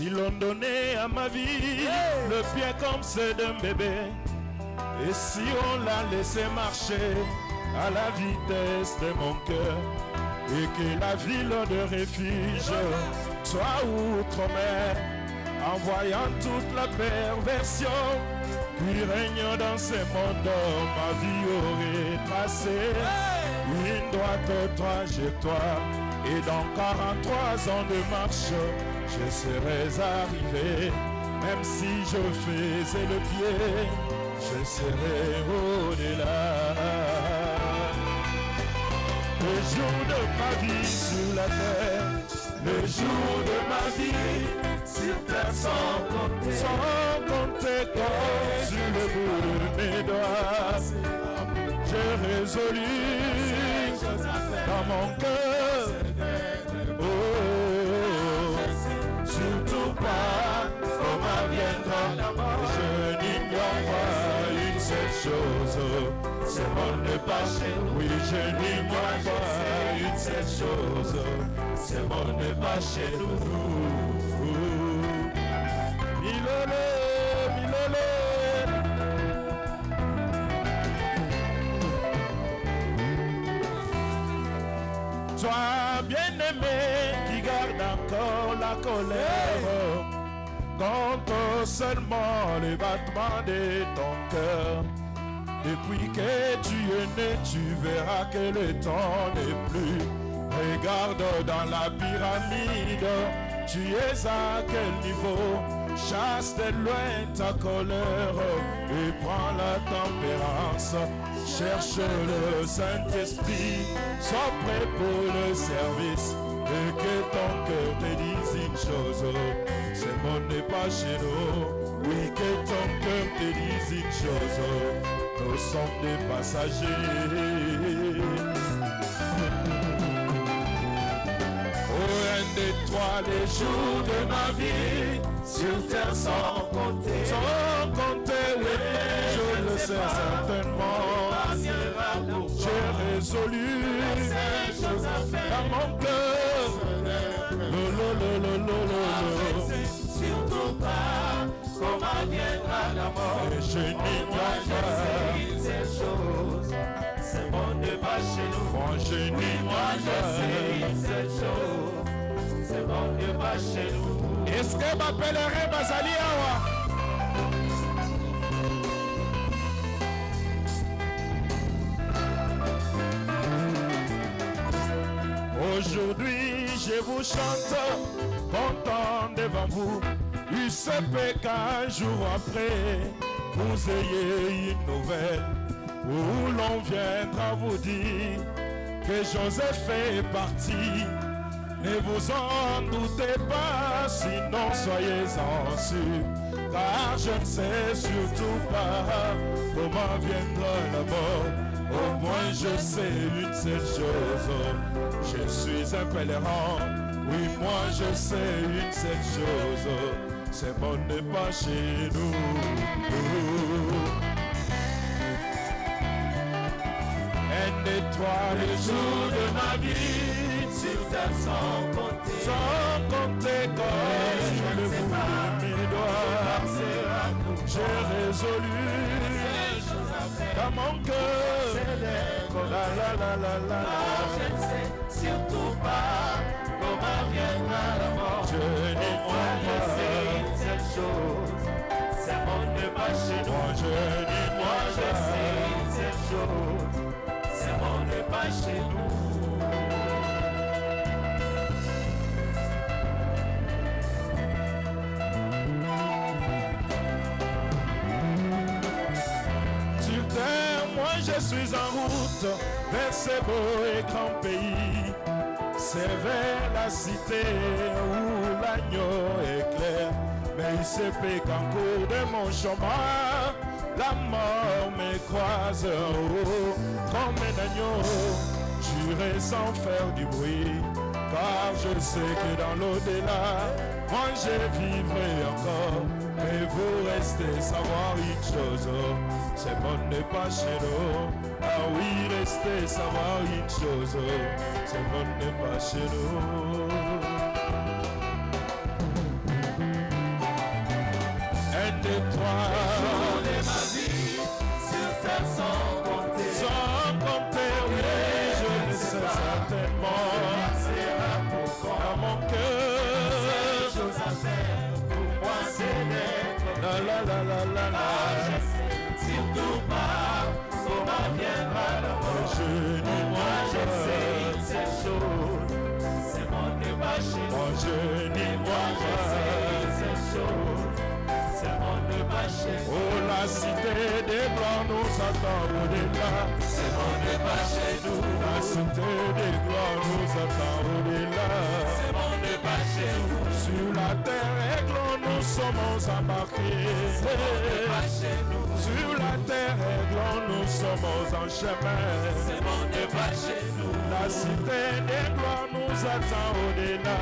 Ils l'ont donné à ma vie, le pied comme ceux d'un bébé. Et si on l'a laissé marcher à la vitesse de mon cœur, et que la ville de refuge soit outre-mer, en voyant toute la perversion qui règne dans ce monde, ma vie aurait tracé une droite trajectoire. Et dans 43 ans de marche, je serais arrivé. Même si je faisais le pied, je serais au-delà. Le jour de ma vie sur la terre, le jour de ma vie sur terre sans compter comme sur le bout de mes doigts. J'ai résolu dans mon cœur, surtout pas comment viendra la mort. Je n'ignore pas une seule chose, ce monde n'est pas chez nous. Oui, je n'ignore pas une seule chose, ce monde n'est pas chez nous. Milolé, milolé. Toi bien-aimé qui garde encore la colère, compte seulement les battements de ton cœur. Depuis que tu es né, tu verras que le temps n'est plus. Regarde dans la pyramide, tu es à quel niveau? Chasse de loin ta colère et prends la tempérance. Cherche le Saint-Esprit, sois prêt pour le service. Et que ton cœur te dise une chose, ce monde n'est pas chez nous. Oui, que ton cœur te dise une chose, nous sommes des passagers. Oh, un de toi les jours de ma vie, sur terre sans compter. Sans compter, oui, je le sais certainement. J'ai résolu dans mon cœur. Surtout pas comment viendra la mort. Et je n'ignore pas une seule chose, ce monde n'est pas chez nous. Moi je n'ignore pas une seule chose, ce monde n'est pas chez nous. Est-ce que m'appellerait Bazali Awa? Aujourd'hui, je vous chante, content devant vous. Il se peut qu'un jour après, vous ayez une nouvelle où l'on viendra vous dire que Joseph est parti. Ne vous en doutez pas, sinon soyez-en sûrs, car je ne sais surtout pas comment viendra la mort. Au moins je sais une seule chose, je suis un pèlerin. Oui, moi je sais une seule chose, ce monde n'est pas chez nous. Un étoile le jour de ma vie, sur terre sans compter comme le bout de mes doigts. J'ai résolu dans mon cœur. Je ne sais surtout pas comment viendra la mort. Je n'ignore pas une seule chose, ce monde n'est pas chez nous. Moi je sais une seule chose, ce monde n'est pas chez nous. Je suis en route vers ce beau et grand pays. C'est vers la cité où l'agneau est clair. Mais il se peut qu'en cours de mon chemin, la mort me croise comme un agneau. J'irai sans faire du bruit, car je sais que dans l'au-delà, moi je vivrai encore. Mais vous restez savoir une chose, ce monde n'est pas chez nous. Ah oui, restez savoir une chose, ce monde n'est pas chez nous. de toi. Les jours de ma vie sur terre sans compter. Sans compter, oui, je le sais certainement. Dans mon cœur, Seule chose à faire pour moi c'est d'être la la la la la la. Surtout pas, comment viendra la mort. Moi je sais une seule chose, c'est mon débâché. Mon genou, Moi je sais une seule chose, c'est mon débâché. oh, la cité des gloires nous attend au-delà. C'est mon débâché tout. La cité des gloires nous attend au-delà. C'est mon débâché tout. Sur la terre, aiglons, nous sommes embarqués. C'est mon débâché tout. Sur la terre, aiglons, nous sommes en chemin. C'est mon débâché tout. La cité des gloires nous attend au-delà.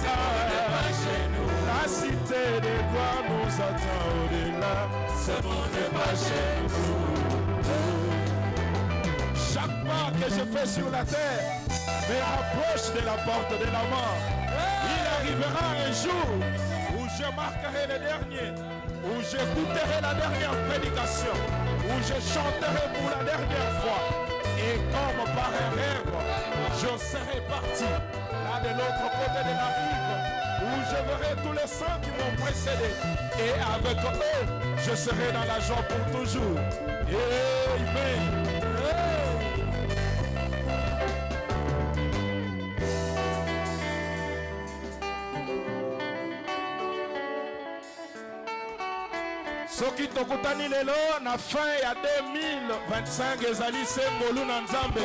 C'est mon débâché tout. La cité des gloires nous attend au-delà. C'est mon débâché tout. Chaque pas que je fais sur la terre me rapproche de la porte de la mort. Il arrivera un jour où je marquerai le dernier, où j'écouterai la dernière prédication, où je chanterai pour la dernière fois. Et comme par un rêve, je serai parti là de l'autre côté de la rive, où je verrai tous les saints qui m'ont précédé. Et avec eux, je serai dans la joie pour toujours. Amen. soki tokutani lelo na fin ya 2025 ezali se ngolu na Nzambe.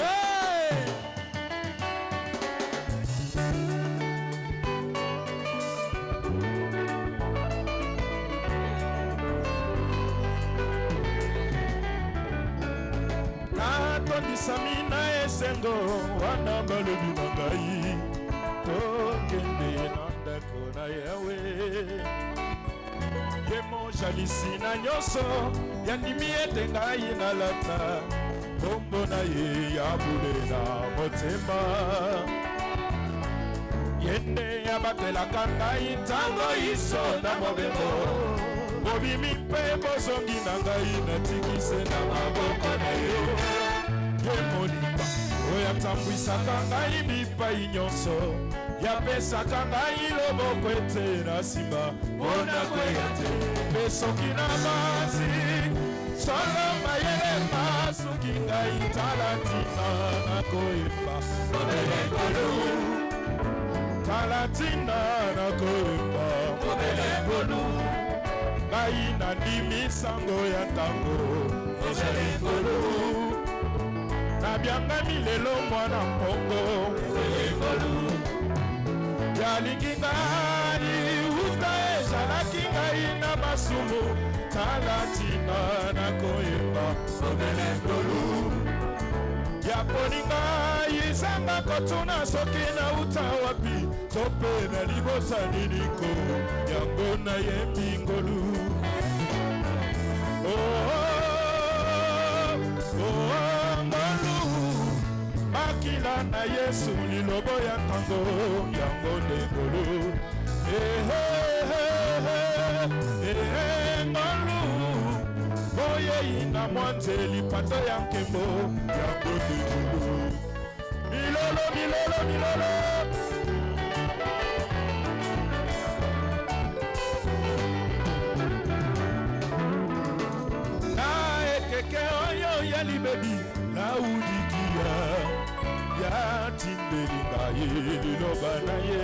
natondisami na esengo wana balobi na ngai tokende na ndako na Yawe. Ye mojalisi na nyonso yandimi ete ngai nalata kombo na ye ya bule na motema. Ye nde abatelaka ngai ntango iso na mobembo. Bobimi mpe bozongi na ngai natikise na maboko na yo. Ye moninga oyo atambwisaka ngai bipai nyonso yapesaka ngai loboko ete nasimba mpona kweya te. Mpe soki na basi solo mayele masuki ngai tala ntina nakoyeba obelengolu. Tala ntina nakoyeba obelengolu. Ngai nandimi sango ya ntango obelengolu. Nabyangami lelo mwana mpongo obelengolu. Yalingi ngani uta ezalaki ngai na masumu tala ntina nakoyeba obelengolu. Yaponi ngai ezanga kotuna soki nauta wapi to mpe na libota niniko yango nayembi ngolu. Makila na Yesu lilobo ya ntango yango ndengolo. Ngolu boyei na mwanzeli pato ya nkembo yango ndengolo. Milolo milolo milolo. Na ekeke oyo ya libebi na udikia ya tindeli ngai liloba na ye.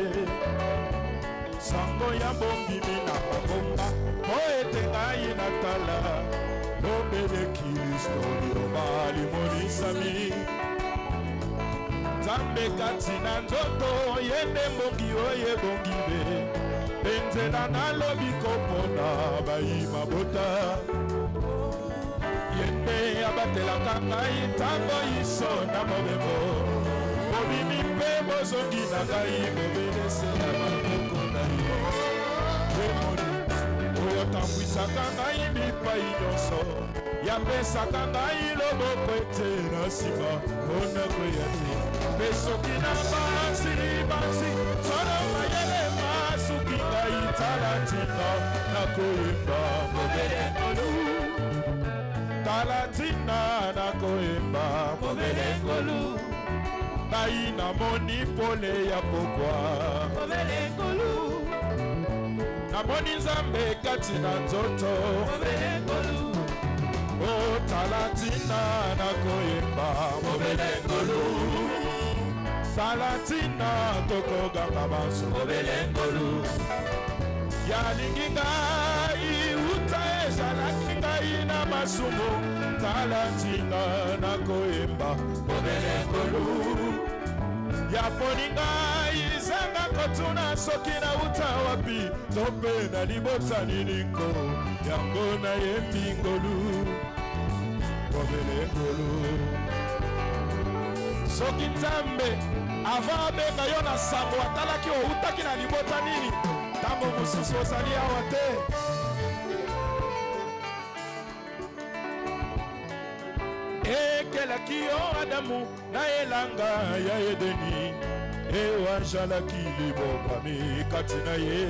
Sango ya bombimi na mabomba po ete ngai natala obele Kristo liloba limonisami. Nzambe kati na nzoto yende mbongi oyo ebongi be penzela nalobi kopona bayi mabota. Yende abatelaka ngai ntango iso na mobembo. Bobimi mpe bozongi na ngai bobelese na maboko na yo. Emoni oyo tambwisaka ngai bipai nyonso yapesaka ngai loboko ete na nsima mpona kweya te. Mpe soki na bansi solo mayele masuki ngai Talatina nakoyemba Mobele Ngolu. Talatina nakoyemba Mobele Ngolu. Ngai namoni pole ya pokwa Mobele Ngolu. Namoni Nzambe kati na nzoto Mobele Ngolu. O Talatina nakoyemba Mobele Ngolu. Talatina tokoganga baso Mobele Ngolu. yalingi ngai uta ezalaki ngai na masumu Talatina nakoyemba Mobele Ngolu. yaponi ngai zanga kotuna soki na uta wapi to mpe na libota niningo yango nayembi ngolu Mobele Ngolu soki Nzambe ava abenga yo na sango atalaki outaki na libota nini ntango mosusu ozali awa te ekelaki yo Adamu na elanga ya Edeni ewanjalaki libokami kati na ye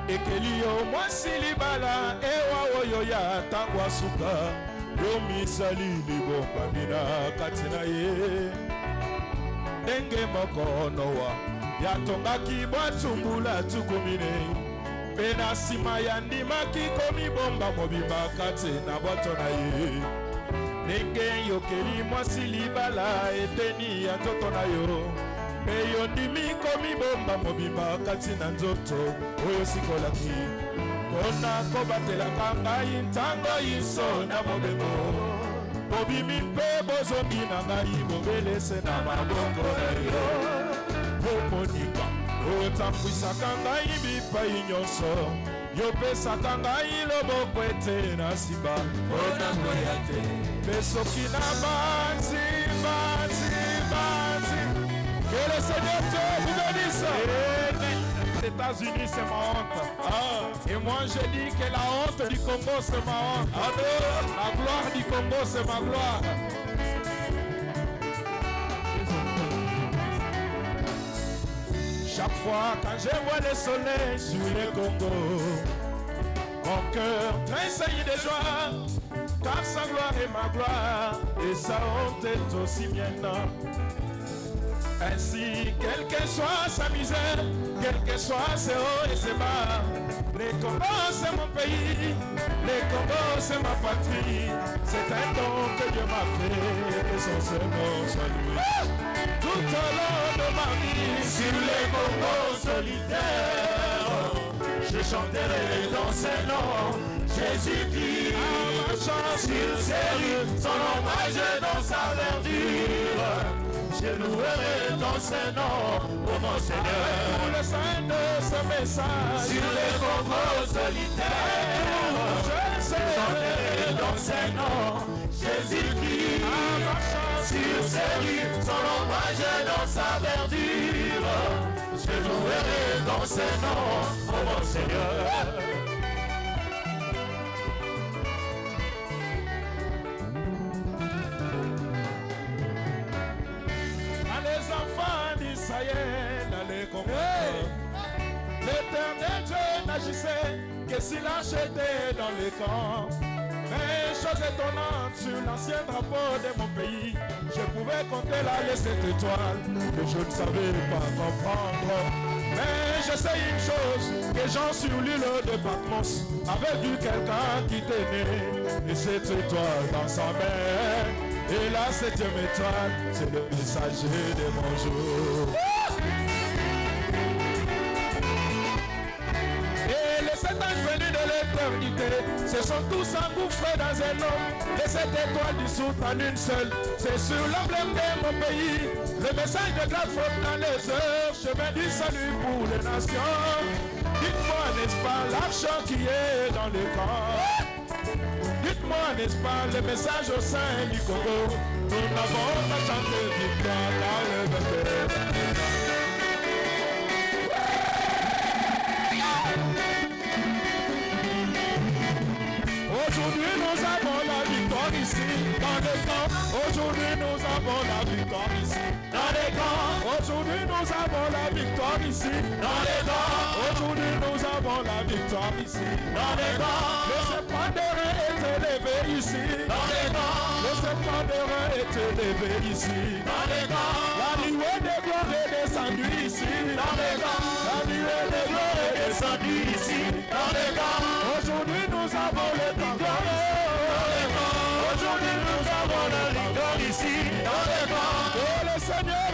ekeli yo mwasi libala ewa oyo ya ntango asuka yo misali libokami na kati na ye ndenge moko Noa yatongaki bwatumbula tukumine mpe na nsima yandimaki komibomba mobimba kati na bwato na ye ndenge yokeli mwasi libala eteni ya nzoto na yo mpe yo ndimi komibomba mobimba kati na nzoto oyo sikolaki mpona kobatelaka ngai ntango yiso na mobembo bobimi mpe bozongi na ngai bobelese na maboko na yo bomonika otambwisaka ngai bipai nyonso yopesaka ngai loboko ete na nsima mpona koya te mpe soki na banzi que le Seigneur te vous bénisse. Les États-Unis c'est ma honte. Et moi je dis que la honte du Congo c'est ma honte. La gloire du Congo c'est ma gloire. Chaque fois quand je vois le soleil sur le Congo, mon cœur tressaillit de joie, car sa gloire est ma gloire, et sa honte est aussi mienne. Ainsi, quelle que soit sa misère, quel que soit ses hauts et ses bas, le Congo c'est mon pays, le Congo c'est ma patrie, c'est un don que Dieu m'a fait, et son Seigneur soit loué. Tout au long de ma vie, sur les Congos solitaires, je chanterai dans ses noms, Jésus-Christ, sur ses rues, son hommage dans sa verdure. Je louerai dans ses noms, oh mon Seigneur. le sein de ce message, Sur les Congos solitaires, je chanterai dans ses noms, Jésus-Christ. Sur ses rues, son hommage dans sa verdure. Je louerai dans ses noms, oh mon Seigneur. les enfants d'Israël allaient comprendre. L'éternel Dieu n'agissait que s'il achetait dans les camps. Mais chose étonnante, sur l'ancien drapeau de mon pays, je pouvais compter là les 7 étoiles que je ne savais pas comprendre. Mais je sais une chose, que Jean sur l'île de Patmos avait vu quelqu'un qui tenait et cette étoile dans sa main. Et la 7e étoile, c'est le messager de mon jour. Et les 7 anges venus de l'éternité se sont tous engouffrés dans un homme. Les 7 étoiles dissoutes en une seule. C'est sur l'emblème de mon pays. Le message de grâce flotte dans les heures. Chemin du salut pour les nations. Dites-moi, n'est-ce pas l'argent qui est dans le camp? Dites-moi, n'est-ce pas le message au sein du Congo? Nous n'avons pas chanté victoire dans le vainqueur. Aujourd'hui nous avons la vie. victoire ici, dans les camps. Aujourd'hui, nous avons la victoire ici, dans les camps. Aujourd'hui, nous avons la victoire ici, dans les camps. Aujourd'hui, nous avons la victoire ici, dans les camps. Le serpent de rein est élevé ici, dans les camps. Le serpent de rein est élevé ici, dans les camps. La nuée de gloire est descendue ici, dans les camps. La nuée de gloire est Descendu ici, dans les camps. Aujourd'hui, nous avons le victoire. Dans les camps. Aujourd'hui, nous avons la victoire ici, dans les camps. Oh, le Seigneur